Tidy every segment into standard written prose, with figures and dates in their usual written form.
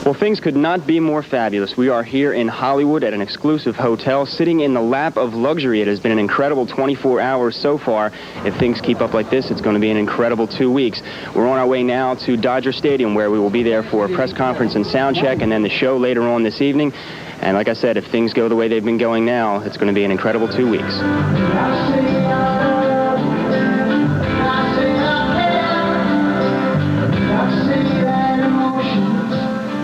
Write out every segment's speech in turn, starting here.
Well, things could not be more fabulous. We are here in Hollywood at an exclusive hotel, sitting in the lap of luxury. It has been an incredible 24 hours so far. If things keep up like this, it's going to be an incredible 2 weeks. We're on our way now to Dodger Stadium, where we will be there for a press conference and sound check, and then the show later on this evening. And like I said, if things go the way they've been going now, it's going to be an incredible 2 weeks.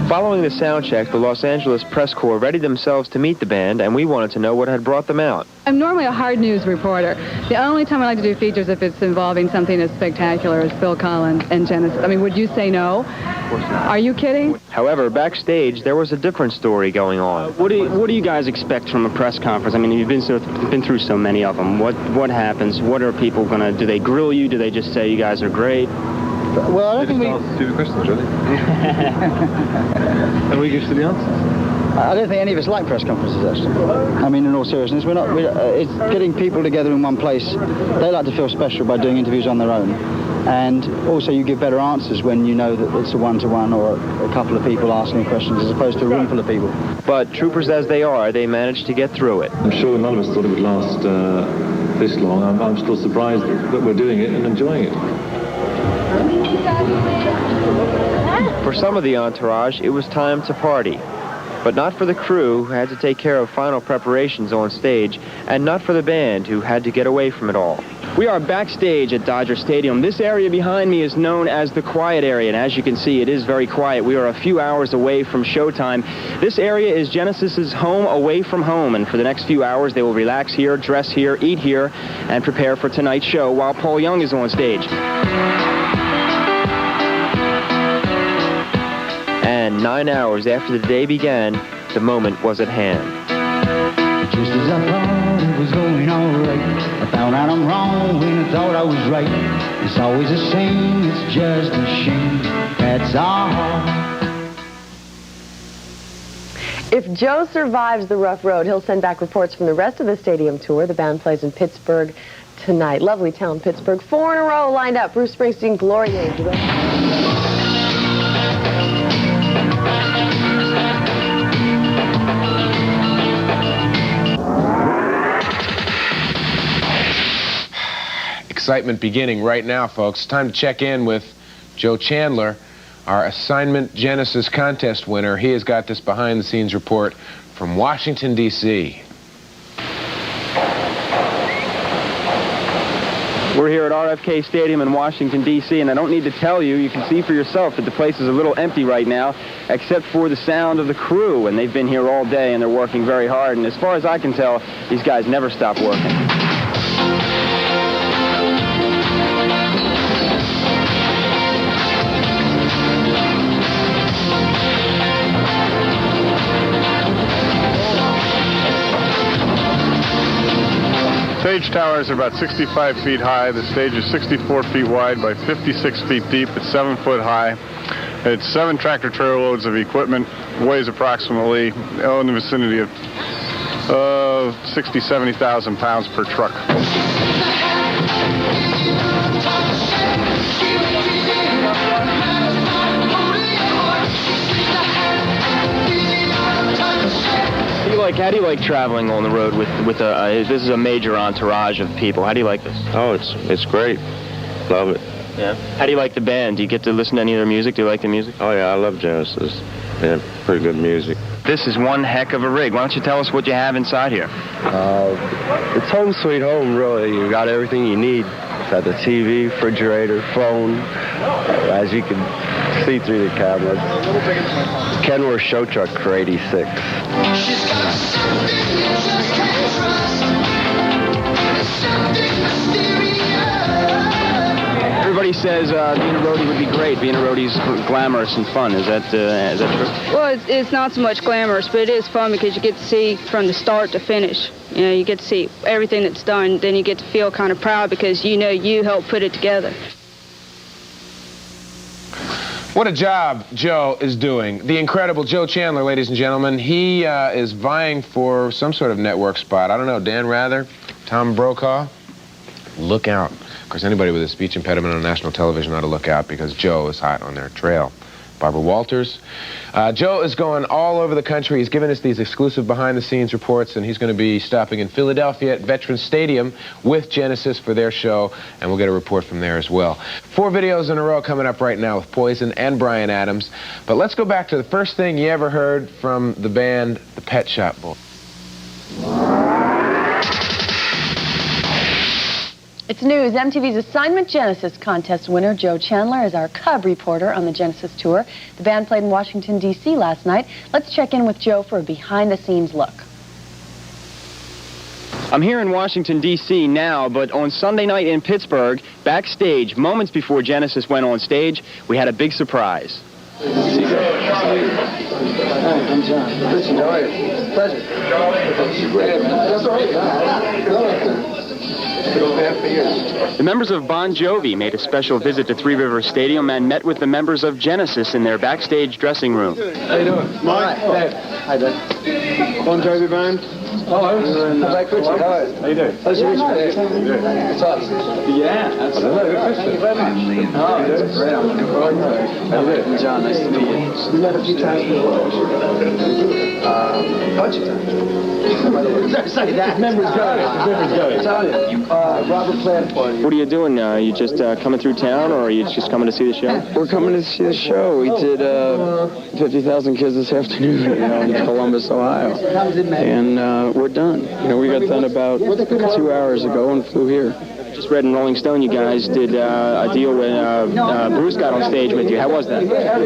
Following the sound check, the Los Angeles press corps readied themselves to meet the band, and we wanted to know what had brought them out. I'm normally a hard news reporter. The only time I like to do features if it's involving something as spectacular as Phil Collins and Genesis. I mean, would you say no? Of course not. Are you kidding? However, backstage, there was a different story going on. What do you guys expect from a press conference? I mean, you've been through so many of them. What happens? What are people gonna do? They grill you? Do they just say you guys are great? Well, I don't think we... ask stupid questions, really. And we give to the answers. I don't think any of us like press conferences, actually. I mean, in all seriousness, it's getting people together in one place. They like to feel special by doing interviews on their own. And also you give better answers when you know that it's a one-to-one or a couple of people asking questions as opposed to a room full of people. But troopers as they are, they managed to get through it. I'm sure none of us thought it would last this long. I'm still surprised that we're doing it and enjoying it. For some of the entourage, it was time to party. But not for the crew, who had to take care of final preparations on stage, and not for the band, who had to get away from it all. We are backstage at Dodger Stadium. This area behind me is known as the quiet area, and as you can see, it is very quiet. We are a few hours away from showtime. This area is Genesis's home away from home, and for the next few hours, they will relax here, dress here, eat here, and prepare for tonight's show while Paul Young is on stage. And 9 hours after the day began, the moment was at hand. Just as I thought it was going all right, I found out I'm wrong when I thought I was right. It's always the same, it's just a shame, that's all. If Joe survives the rough road, he'll send back reports from the rest of the stadium tour. The band plays in Pittsburgh tonight. Lovely town, Pittsburgh. 4 in a row lined up. Bruce Springsteen, Glory Days. Excitement beginning right now, folks. It's time to check in with Joe Chandler, our Assignment Genesis contest winner. He has got this behind-the-scenes report from Washington, D.C. We're here at RFK Stadium in Washington, D.C., and I don't need to tell you, you can see for yourself that the place is a little empty right now, except for the sound of the crew, and they've been here all day, and they're working very hard, and as far as I can tell, these guys never stop working. Stage towers are about 65 feet high. The stage is 64 feet wide by 56 feet deep. It's 7 foot high. It's 7 tractor trailer loads of equipment. Weighs approximately in the vicinity of 60, 70,000 pounds per truck. How do you like traveling on the road with this is a major entourage of people? How do you like this? Oh, it's great. Love it. Yeah. How do you like the band? Do you get to listen to any of their music? Do you like the music? Oh, yeah, I love Genesis. Yeah, pretty good music. This is one heck of a rig. Why don't you tell us what you have inside here? It's home sweet home, really. You got everything you need. It's got the TV, refrigerator, phone, as you can see through the cameras. Kenworth show truck for 86. Everybody says being a roadie would be great. Being a roadie's glamorous and fun. Is that true? Well, it's not so much glamorous, but it is fun because you get to see from the start to finish. You know, you get to see everything that's done. Then you get to feel kind of proud because you know you helped put it together. What a job Joe is doing. The incredible Joe Chandler, ladies and gentlemen. He is vying for some sort of network spot. I don't know, Dan Rather, Tom Brokaw. Look out. Of course, anybody with a speech impediment on national television ought to look out because Joe is hot on their trail. Barbara Walters. Joe is going all over the country. He's given us these exclusive behind-the-scenes reports, and he's going to be stopping in Philadelphia at Veterans Stadium with Genesis for their show, and we'll get a report from there as well. 4 videos in a row coming up right now with Poison and Bryan Adams. But let's go back to the first thing you ever heard from the band, the Pet Shop Boys. It's news. MTV's Assignment Genesis contest winner, Joe Chandler, is our Cub reporter on the Genesis tour. The band played in Washington, D.C. last night. Let's check in with Joe for a behind-the-scenes look. I'm here in Washington, D.C. now, but on Sunday night in Pittsburgh, backstage, moments before Genesis went on stage, we had a big surprise. Hi, I'm John. Listen, how are you? Pleasure. Great, man. That's all right. The members of Bon Jovi made a special visit to Three Rivers Stadium and met with the members of Genesis in their backstage dressing room. How you doing? Mike? Hi, Dave. Bon Jovi band? Hello. Hi, Richard. How are you? How you doing? How's your Richard? What's up? Yeah, absolutely. Thank you very much. Oh, that's great. I'm looking forward to it. How you doing? John, nice to meet you. We met a few times before. Bunch of times. Don't say that. Memories go. Tell you. Robert Plant Party. What are you doing now? Are you just coming through town, or are you just coming to see the show? We're coming to see the show. We did 50,000 kids this afternoon, in Columbus, Ohio. And we're done. We got done about 2 hours ago and flew here. Just read in Rolling Stone you guys did a deal when Bruce got on stage with you. How was that?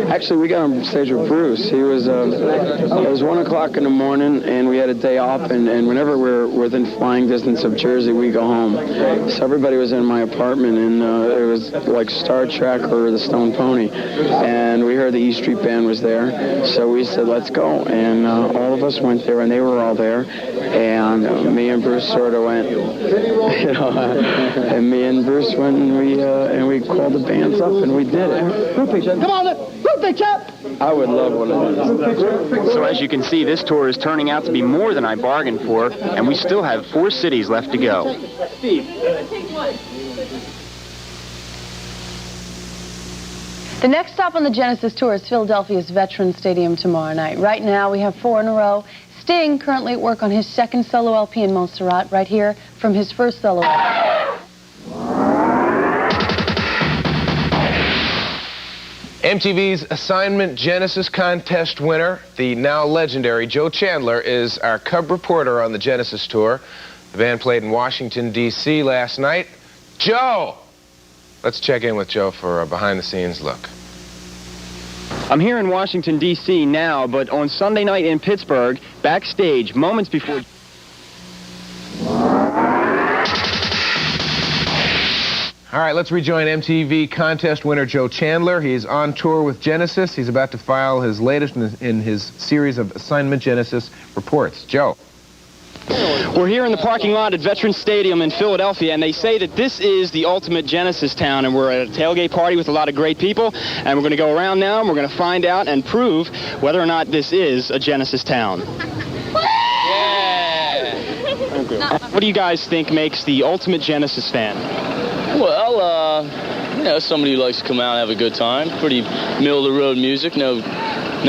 Actually, we got on stage with Bruce. He was, it was 1 o'clock in the morning, and we had a day off, and whenever we're within flying distance of Jersey, we go home. So everybody was in my apartment, and it was like Star Trek or the Stone Pony. And we heard the E Street Band was there, so we said, let's go. And all of us went there, and they were all there. And me and Bruce sort of went, and me and Bruce went and we called the bands up and we did it. Come on, group picture! I would love one of those. So as you can see, this tour is turning out to be more than I bargained for, and we still have 4 cities left to go. The next stop on the Genesis tour is Philadelphia's Veterans Stadium tomorrow night. Right now, we have 4 in a row. Sting currently at work on his 2nd solo LP in Montserrat, right here from his 1st solo LP. MTV's Assignment Genesis contest winner, the now legendary Joe Chandler, is our Cub reporter on the Genesis tour. The band played in Washington, D.C. last night. Joe! Let's check in with Joe for a behind-the-scenes look. I'm here in Washington, D.C. now, but on Sunday night in Pittsburgh, backstage, moments before... All right, let's rejoin MTV contest winner Joe Chandler. He's on tour with Genesis. He's about to file his latest in his series of Assignment Genesis reports. Joe. We're here in the parking lot at Veterans Stadium in Philadelphia, and they say that this is the ultimate Genesis town, and we're at a tailgate party with a lot of great people, and we're going to go around now, and we're going to find out and prove whether or not this is a Genesis town. Yeah! What do you guys think makes the ultimate Genesis fan? Well, somebody who likes to come out and have a good time. Pretty middle-of-the-road music, no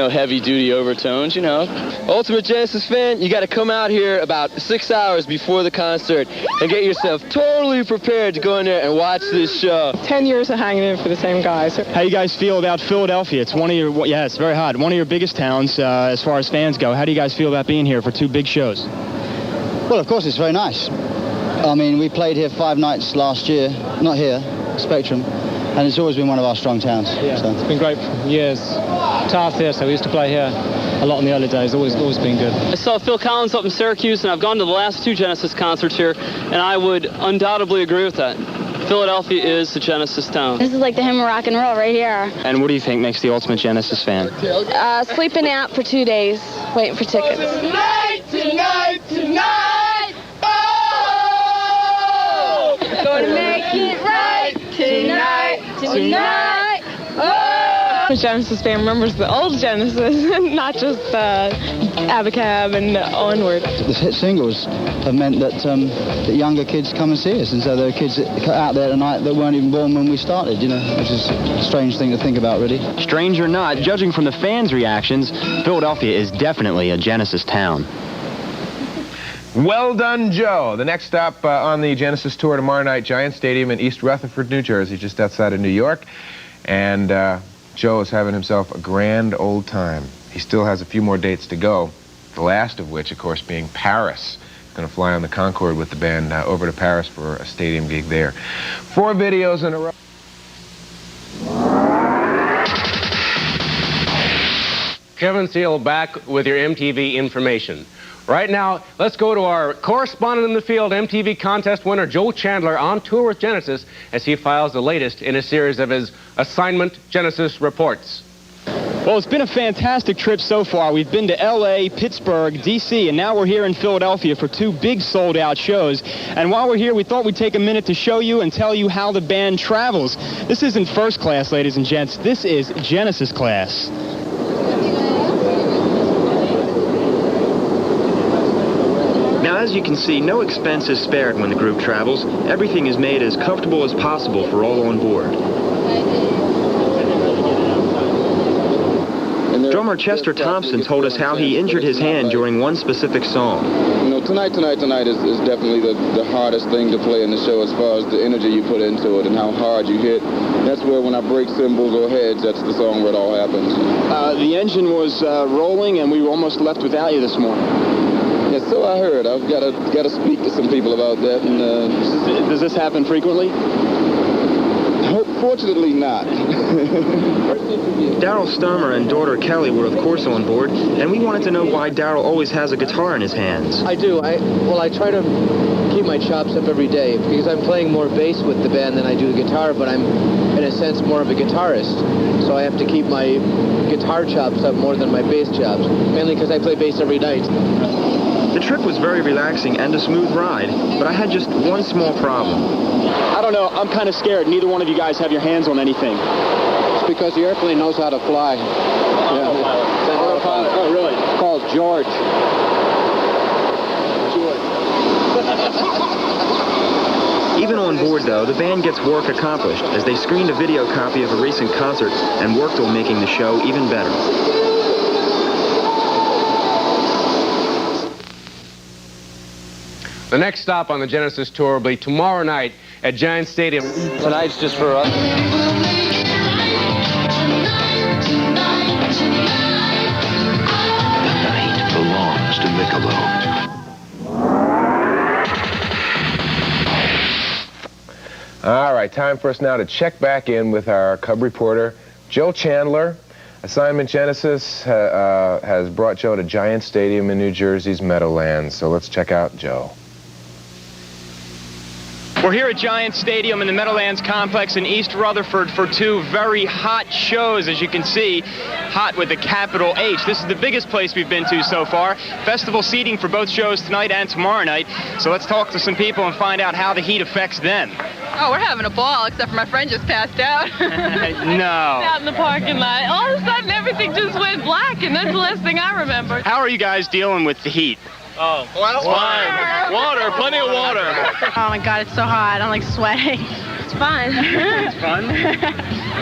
heavy-duty overtones, Ultimate Genesis fan, you got to come out here about 6 hours before the concert and get yourself totally prepared to go in there and watch this show. 10 years of hanging in for the same guys. How you guys feel about Philadelphia? It's one of your, yeah, it's very hot. One of your biggest towns as far as fans go. How do you guys feel about being here for 2 big shows? Well, of course, it's very nice. I mean, we played here 5 nights last year, not here, Spectrum, and it's always been one of our strong towns. Yeah, so. It's been great for years. Tough here, so we used to play here a lot in the early days. Always been good. I saw Phil Collins up in Syracuse, and I've gone to the last 2 Genesis concerts here, and I would undoubtedly agree with that. Philadelphia is the Genesis town. This is like the hymn of rock and roll right here. And what do you think makes the ultimate Genesis fan? Sleeping out for 2 days, waiting for tickets. Tonight! Gonna make it right tonight. Oh! A Genesis fan remembers the old Genesis, not just Abacab and onward. The hit singles have meant that younger kids come and see us, and so there are kids out there tonight that weren't even born when we started, you know, which is a strange thing to think about, really. Strange or not, judging from the fans' reactions, Philadelphia is definitely a Genesis town. Well done, Joe. The next stop on the Genesis tour tomorrow night, Giant Stadium in East Rutherford, New Jersey, just outside of New York. And Joe is having himself a grand old time. He still has a few more dates to go, the last of which, of course, being Paris. He's going to fly on the Concorde with the band over to Paris for a stadium gig there. 4 videos in a row. Kevin Seal back with your MTV information. Right now, let's go to our correspondent in the field, MTV contest winner Joe Chandler, on tour with Genesis as he files the latest in a series of his Assignment Genesis reports. Well, it's been a fantastic trip so far. We've been to L.A., Pittsburgh, D.C., and now we're here in Philadelphia for 2 big sold-out shows. And while we're here, we thought we'd take a minute to show you and tell you how the band travels. This isn't first class, ladies and gents. This is Genesis class. Now, as you can see, no expense is spared when the group travels. Everything is made as comfortable as possible for all on board. Drummer Chester Thompson told us how he injured his hand during one specific song. You know, Tonight is definitely the hardest thing to play in the show as far as the energy you put into it and how hard you hit. That's where when I break cymbals or heads, that's the song where it all happens. The engine was rolling and we were almost left without you this morning. Yeah, so I heard. I've got to speak to some people about that. And does this happen frequently? Fortunately not. Darryl Sturmer and daughter Kelly were of course on board, and we wanted to know why Darryl always has a guitar in his hands. I do. I try to keep my chops up every day because I'm playing more bass with the band than I do the guitar, but I'm in a sense more of a guitarist. So I have to keep my guitar chops up more than my bass chops, mainly because I play bass every night. The trip was very relaxing and a smooth ride, but I had just one small problem. I don't know. I'm kind of scared. Neither one of you guys have your hands on anything. It's because the airplane knows how to fly. Yeah. Oh, really? It's called George. Even on board, though, the band gets work accomplished as they screened a video copy of a recent concert and worked on making the show even better. The next stop on the Genesis tour will be tomorrow night at Giant Stadium. Tonight's just for us. The night belongs to Michelob. All right, time for us now to check back in with our Cub reporter, Joe Chandler. Assignment Genesis has brought Joe to Giant Stadium in New Jersey's Meadowlands. So let's check out Joe. We're here at Giant Stadium in the Meadowlands complex in East Rutherford for 2 very hot shows, as you can see, hot with a capital H. This is the biggest place we've been to so far. Festival seating for both shows tonight and tomorrow night. So let's talk to some people and find out how the heat affects them. Oh, we're having a ball, except for my friend just passed out. No. Out in the parking lot. All of a sudden, everything just went black, and that's the last thing I remember. How are you guys dealing with the heat? Oh, well, water, plenty of water. Oh my God, it's so hot. I'm like sweating. It's fun. It's fun?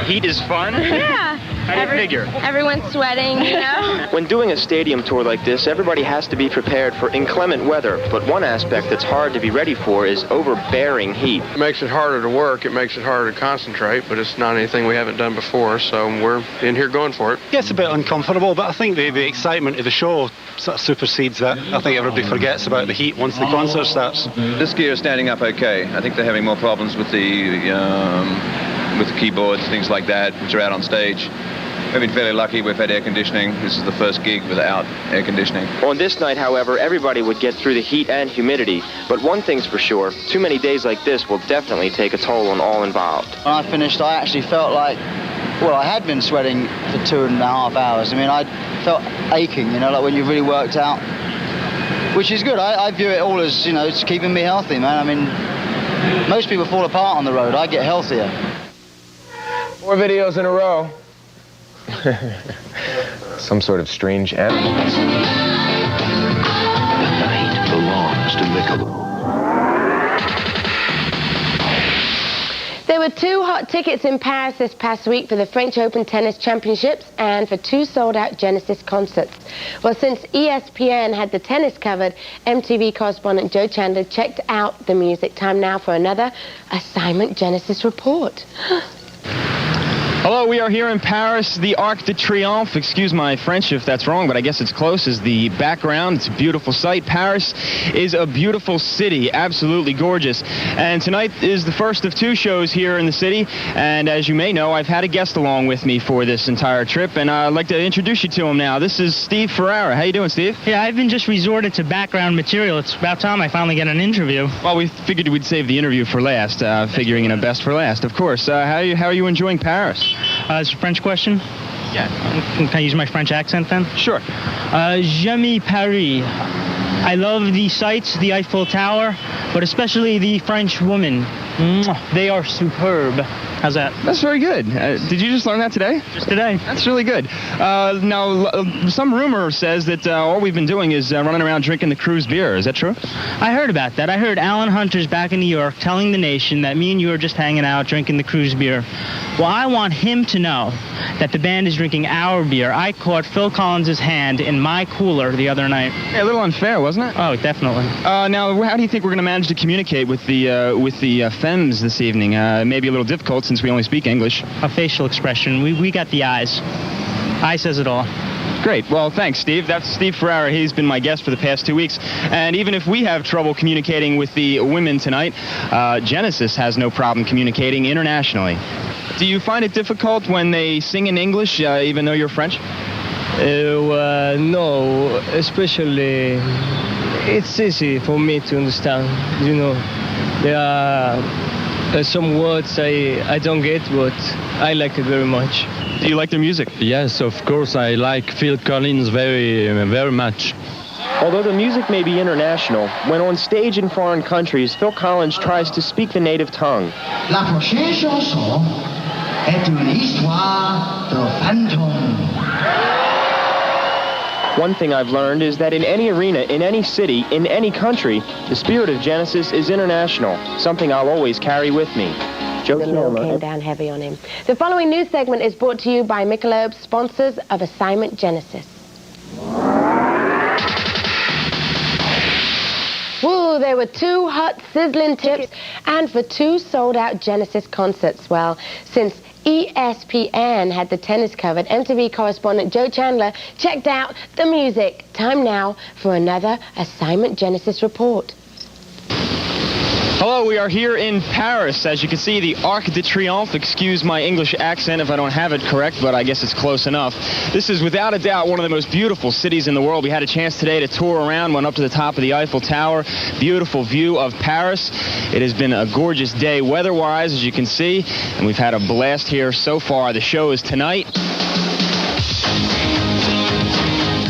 Heat is fun? Yeah. How do you figure? Everyone's sweating, you know? When doing a stadium tour like this, everybody has to be prepared for inclement weather, but one aspect that's hard to be ready for is overbearing heat. It makes it harder to work, it makes it harder to concentrate, but it's not anything we haven't done before, so we're in here going for it. It gets a bit uncomfortable, but I think the excitement of the show sort of supersedes that. I think everybody forgets about the heat once the concert starts. This gear is standing up okay. I think they're having more problems with the keyboards, things like that, which are out on stage. We've been fairly lucky. We've had air conditioning. This is the first gig without air conditioning. On this night, however, everybody would get through the heat and humidity. But one thing's for sure, too many days like this will definitely take a toll on all involved. When I finished, I actually felt like, well, I had been sweating for 2.5 hours. I mean, I felt aching, you know, like when you've really worked out, which is good. I view it all as, you know, it's keeping me healthy, man. I mean, most people fall apart on the road. I get healthier. 4 videos in a row. Some sort of strange animal. The night belongs to Michelob. There were 2 hot tickets in Paris this past week for the French Open Tennis Championships and for 2 sold-out Genesis concerts. Well, since ESPN had the tennis covered, MTV correspondent Joe Chandler checked out the music. Time now for another Assignment Genesis report. Hello, we are here in Paris. The Arc de Triomphe, excuse my French if that's wrong, but I guess it's close, is the background. It's a beautiful sight. Paris is a beautiful city, absolutely gorgeous. And tonight is the first of 2 shows here in the city. And as you may know, I've had a guest along with me for this entire trip, and I'd like to introduce you to him now. This is Steve Ferrara. How you doing, Steve? Yeah, I've been just resorted to background material. It's about time I finally get an interview. Well, we figured we'd save the interview for last, figuring in a best for last, of course. How are you enjoying Paris? It's a French question? Yeah. Can I use my French accent then? Sure. J'aime Paris. I love the sights, the Eiffel Tower, but especially the French women. They are superb. How's that? That's very good. Did you just learn that today? Just today. That's really good. Now, some rumor says that all we've been doing is running around drinking the cruise beer. Is that true? I heard about that. I heard Alan Hunter's back in New York telling the nation that me and you are just hanging out drinking the cruise beer. Well, I want him to know that the band is drinking our beer. I caught Phil Collins' hand in my cooler the other night. Yeah, a little unfair, wasn't it? Oh, definitely. Now, how do you think we're going to manage to communicate with the femmes this evening? Maybe a little difficult since we only speak English. A facial expression. We got the eyes. Eye says it all. Great. Well, thanks, Steve. That's Steve Ferrara. He's been my guest for the past 2 weeks. And even if we have trouble communicating with the women tonight, Genesis has no problem communicating internationally. Do you find it difficult when they sing in English, even though you're French? No, especially it's easy for me to understand. You know, there are some words I don't get, but I like it very much. Do you like their music? Yes, of course. I like Phil Collins very much. Although the music may be international, when on stage in foreign countries, Phil Collins tries to speak the native tongue. La prochaine chanson est une histoire de fantôme. One thing I've learned is that in any arena, in any city, in any country, the spirit of Genesis is international, something I'll always carry with me. Joe The mill came down heavy on him. The following news segment is brought to you by Michelob, sponsors of Assignment Genesis. Woo, there were 2 hot, sizzling tips and for 2 sold-out Genesis concerts. Well, since ESPN had the tennis covered, MTV correspondent Joe Chandler checked out the music. Time now for another Assignment Genesis report. Hello, we are here in Paris. As you can see, the Arc de Triomphe. Excuse my English accent if I don't have it correct, but I guess it's close enough. This is without a doubt one of the most beautiful cities in the world. We had a chance today to tour around, went up to the top of the Eiffel Tower. Beautiful view of Paris. It has been a gorgeous day weather-wise, as you can see, and we've had a blast here so far. The show is tonight.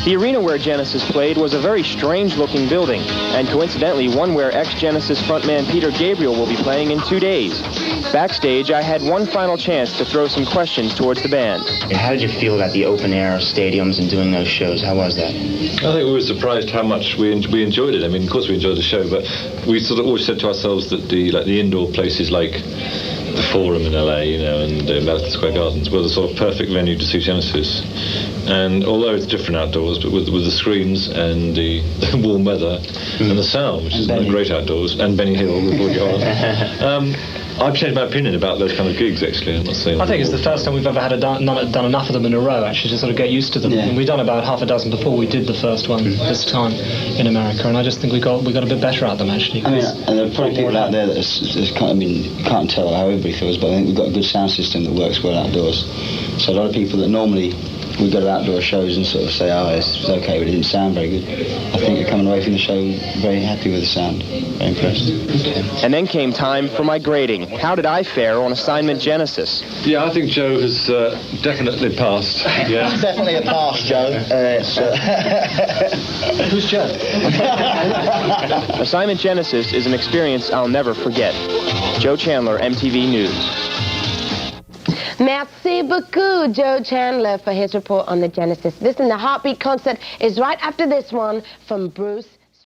The arena where Genesis played was a very strange-looking building, and coincidentally one where ex-Genesis frontman Peter Gabriel will be playing in 2 days. Backstage, I had one final chance to throw some questions towards the band. How did you feel about the open-air stadiums and doing those shows? How was that? I think we were surprised how much we enjoyed it. I mean, of course we enjoyed the show, but we sort of always said to ourselves that the indoor places like the Forum in LA, you know, and Madison Square Gardens were the sort of perfect venue to see Genesis. And although it's different outdoors, but with the screens and the warm weather and the sound, which is great outdoors, and Benny Hill before you on. I've changed my opinion about those kind of gigs, actually. I'm not saying. I think it's the first time we've ever had done enough of them in a row, actually, to sort of get used to them. Yeah. And we've done about half a dozen before we did the first one this time in America, and I just think we got a bit better at them, actually. I mean, and there are probably people out there that can't tell how everybody feels, but I think we've got a good sound system that works well outdoors. So a lot of people that normally we go to outdoor shows and sort of say, oh, it's okay, but it didn't sound very good. I think you're coming away from the show very happy with the sound, very impressed. Okay. And then came time for my grading. How did I fare on Assignment Genesis? Yeah, I think Joe has definitely passed. Yeah. Definitely a pass, Joe. Who's Joe? Assignment Genesis is an experience I'll never forget. Joe Chandler, MTV News. Merci beaucoup, Joe Chandler, for his report on the Genesis. Listen, the Heartbeat concert is right after this one from Bruce